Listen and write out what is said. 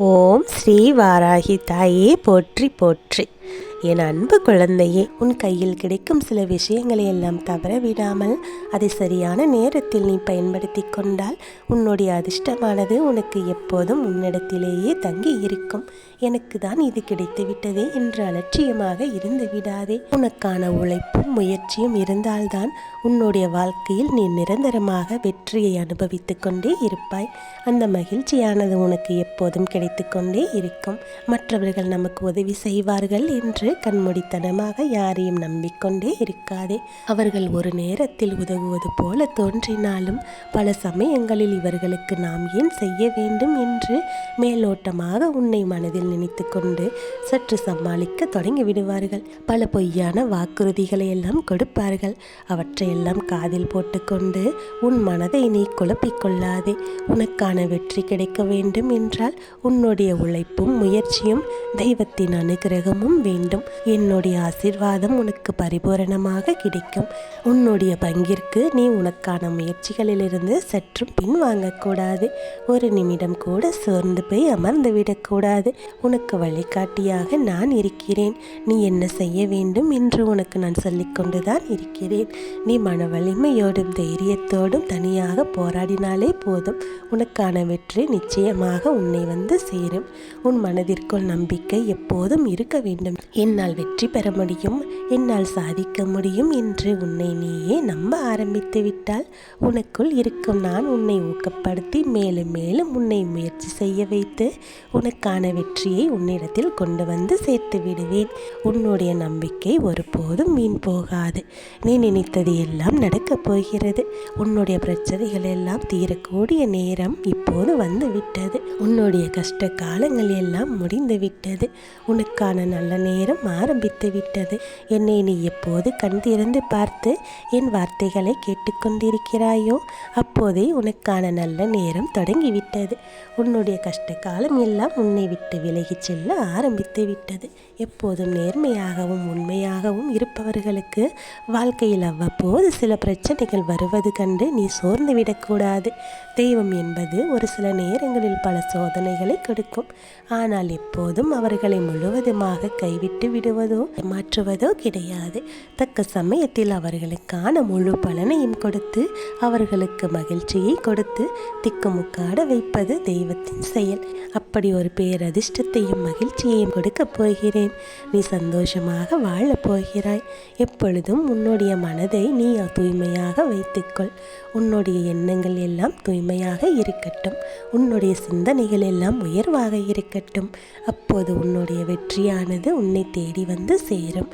ஓம் ஸ்ரீ வாராகி தாயே போற்றி போற்றி. என் அன்பு குழந்தையே, உன் கையில் கிடைக்கும் சில விஷயங்களை எல்லாம் தவற விடாமல் அதை சரியான நேரத்தில் நீ பயன்படுத்தி கொண்டால் உன்னுடைய அதிர்ஷ்டமானது உனக்கு எப்போதும் உன்னிடத்திலேயே தங்கி இருக்கும். எனக்கு தான் இது கிடைத்து விட்டதே என்று அலட்சியமாக இருந்து விடாதே. உனக்கான உழைப்பும் முயற்சியும் இருந்தால்தான் உன்னுடைய வாழ்க்கையில் நீ நிரந்தரமாக வெற்றியை அனுபவித்து கொண்டே இருப்பாய். அந்த மகிழ்ச்சியானது உனக்கு எப்போதும் கிடைத்து கொண்டே இருக்கும். மற்றவர்கள் நமக்கு உதவி செய்வார்கள் என்று கண்மூடித்தனமாக யாரையும் நம்பிக்கொண்டே இருக்காதே. அவர்கள் ஒரு நேரத்தில் உதவுவது போல தோன்றினாலும் பல சமயங்களில் இவர்களுக்கு நாம் ஏன் செய்ய வேண்டும் என்று மேலோட்டமாக உன்னை மனதில் நினைத்து கொண்டு சற்று சமாளிக்க தொடங்கி விடுவார்கள். பல பொய்யான வாக்குறுதிகளை எல்லாம் கொடுப்பார்கள். அவற்றையெல்லாம் காதில் போட்டுக்கொண்டு உன் மனதை நீ குழப்பிக்கொள்ளாதே. உனக்கான வெற்றி கிடைக்க வேண்டும் என்றால் உன்னுடைய உழைப்பும் முயற்சியும் தெய்வத்தின் அனுகிரகமும் வேண்டும். என்னுடைய ஆசீர்வாதம் உனக்கு பரிபூரணமாக கிடைக்கும். உன்னுடைய பங்கிற்கு நீ உனக்கான முயற்சிகளிலிருந்து சற்றும் பின்வாங்கக்கூடாது. ஒரு நிமிடம் கூட சோர்ந்து போய் அமர்ந்து விடக்கூடாது. உனக்கு வழிகாட்டியாக நான் இருக்கிறேன். நீ என்ன செய்ய வேண்டும் என்று உனக்கு நான் சொல்லிக்கொண்டுதான் இருக்கிறேன். நீ மன வலிமையோடும் தைரியத்தோடும் தனியாக போராடினாலே போதும். உனக்கான வெற்றி நிச்சயமாக உன்னை வந்து சேரும். உன் மனதிற்குள் நம்பிக்கை எப்போதும் இருக்க வேண்டும். என்னால் வெற்றி பெற முடியும், என்னால் சாதிக்க முடியும் என்று உன்னை நீயே நம்ப ஆரம்பித்து விட்டால் உனக்குள் இருக்கும் நான் உன்னை ஊக்கப்படுத்தி மேலும் மேலும் உன்னை முயற்சி செய்ய வைத்து உனக்கான வெற்றியை உன்னிடத்தில் கொண்டு வந்து சேர்த்து விடுவேன். உன்னுடைய நம்பிக்கை ஒருபோதும் வீண் போகாது. நீ நினைத்தது எல்லாம் நடக்கப் போகிறது. உன்னுடைய பிரச்சனைகள் எல்லாம் தீரக்கூடிய நேரம் இப்போது வந்து விட்டது. உன்னுடைய கஷ்ட காலங்கள் எல்லாம் முடிந்து விட்டது. உனக்கான நல்ல நேரம் ஆரம்பித்து விட்டது. என்னை நீ எப்போது கண் திறந்து பார்த்து என் வார்த்தைகளை கேட்டுக்கொண்டிருக்கிறாயோ அப்போதே உனக்கான நல்ல நேரம் தொடங்கிவிட்டது. உன்னுடைய கஷ்ட காலம் எல்லாம் உன்னை விட்டு விலகிச் செல்ல ஆரம்பித்து விட்டது. எப்போதும் நேர்மையாகவும் உண்மையாகவும் இருப்பவர்களுக்கு வாழ்க்கையில் அவ்வப்போது சில பிரச்சனைகள் வருவது கண்டு நீ சோர்ந்து விடக்கூடாது. தெய்வம் என்பது ஒரு சில நேரங்களில் பல சோதனைகளை கொடுக்கும். ஆனால் எப்போதும் அவர்களை முழுவதுமாக கைவிட்டு விடுவதோ மாற்றுவதோ கிடையாது. தக்க சமயத்தில் அவர்களுக்கான முழு பலனையும் கொடுத்து அவர்களுக்கு மகிழ்ச்சியை கொடுத்து திக்குமுக்காட வைப்பது தெய்வத்தின் செயல். அப்படி ஒரு பேரதிர்ஷ்டத்தையும் மகிழ்ச்சியையும் கொடுக்கப் போகிறேன். நீ சந்தோஷமாக வாழப் போகிறாய். எப்பொழுதும் உன்னுடைய மனதை நீ தூய்மையாக வைத்துக்கொள். உன்னுடைய எண்ணங்கள் எல்லாம் தூய்மையாக இருக்கட்டும். உன்னுடைய சிந்தனைகள் எல்லாம் உயர்வாக இருக்கட்டும். அப்போது உன்னுடைய வெற்றியானது உன்னை தேடி வந்து சேரும்.